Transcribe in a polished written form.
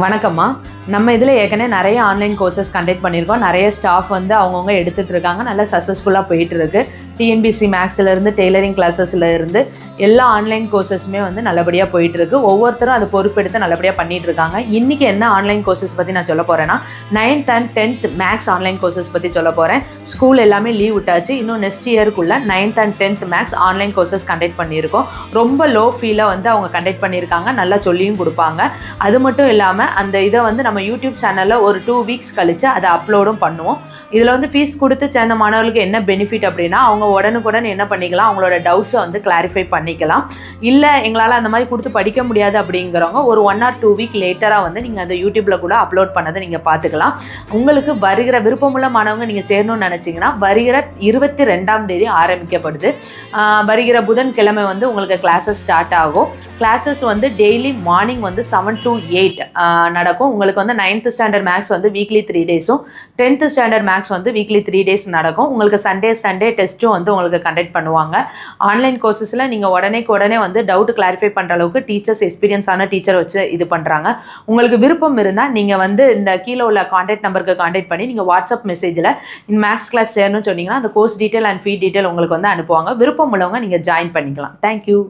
வணக்கம்மா. நம்ம இதில் ஏற்கனவே நிறைய ஆன்லைன் கோர்சஸ் கண்டக்ட் பண்ணியிருக்கோம். நிறைய ஸ்டாஃப் வந்து அவங்கவுங்க எடுத்துகிட்டு இருக்காங்க. நல்லா சக்ஸஸ்ஃபுல்லாக போயிட்டுருக்கு. டிஎன்பிஎஸ்சி மேக்ஸ்லேருந்து டெய்லரிங் கிளாஸஸ்லேருந்து எல்லா ஆன்லைன் கோர்சஸுமே வந்து நல்லபடியாக போயிட்டுருக்கு. ஒவ்வொருத்தரும் அதை பொறுப்பெடுத்து நல்லபடியாக பண்ணிகிட்ருக்காங்க. இன்றைக்கி என்ன ஆன்லைன் கோர்சஸ் பற்றி நான் சொல்ல போகிறேன்னா 9th and 10th maths online courses பற்றி சொல்ல போகிறேன். ஸ்கூல் எல்லாமே லீவ் விட்டாச்சு. இன்னும் நெக்ஸ்ட் இயருக்குள்ளே 9th and 10th maths online courses conduct பண்ணியிருக்கோம். ரொம்ப லோ ஃபீல வந்து அவங்க கண்டக்ட் பண்ணியிருக்காங்க. நல்லா சொல்லியும் கொடுப்பாங்க. அது மட்டும் இல்லாமல் அந்த இதை வந்து நம்ம யூடியூப் சேனலில் ஒரு 2 வீக்ஸ் கழித்து அதை அப்லோடும் பண்ணுவோம். இதில் வந்து ஃபீஸ் கொடுத்து சேர்ந்த மாணவர்களுக்கு என்ன பெனிஃபிட் அப்படின்னா, அவங்க உடனுக்குடன் என்ன பண்ணிக்கலாம், அவங்களோட டவுட்ஸை வந்து கிளாரிஃபை பண்ணிக்கலாம். இல்லை எங்களால் அந்த மாதிரி கொடுத்து படிக்க முடியாது அப்படிங்கிறவங்க ஒரு 1 or 2 வீக் லேட்டராக வந்து நீங்கள் அந்த யூடியூப்பில் கூட அப்லோட் பண்ணதை நீங்கள் பார்த்துக்கலாம். உங்களுக்கு வருகிற விருப்பமுள்ள மாணவங்க நீங்கள் சேரணும்னு நினச்சிங்கன்னா வருகிற 22ஆம் தேதி ஆரம்பிக்கப்படுது. வருகிற புதன்கிழமை வந்து உங்களுக்கு கிளாஸஸ் ஸ்டார்ட் ஆகும். கிளாஸஸ் வந்து டெய்லி மார்னிங் வந்து 7 to 8 நடக்கும். உங்களுக்கு வந்து 9th ஸ்டாண்டர்ட் மேக்ஸ் வந்து வீக்லி 3 டேஸும் 10th ஸ்டாண்டர்ட் மேக்ஸ் வந்து வீக்லி 3 டேஸ் நடக்கும். உங்களுக்கு சண்டே டெஸ்ட்டும் வந்து உங்களுக்கு கண்டக்ட் பண்ணுவாங்க. ஆன்லைன் கோர்சஸில் நீங்கள் உடனே வந்து டவுட் கிளாரிஃபை பண்ணுற அளவுக்கு டீச்சர்ஸ் எக்ஸ்பீரியன்ஸான டீச்சர் வச்சு இது பண்ணுறாங்க. உங்களுக்கு விருப்பம் இருந்தால் நீங்கள் வந்து இந்த கீழே உள்ள கான்டாக்ட் நம்பருக்கு கான்டாக்ட் பண்ணி நீங்கள் வாட்ஸ்அப் மெசேஜில் இந்த மேக்ஸ் கிளாஸ் சேரணும்னு சொன்னீங்கன்னா அந்த course detail and fee detail உங்களுக்கு வந்து அனுப்புவாங்க. விருப்பம் உள்ளவங்க நீங்கள் ஜாயின் பண்ணிக்கலாம். தேங்க்யூ.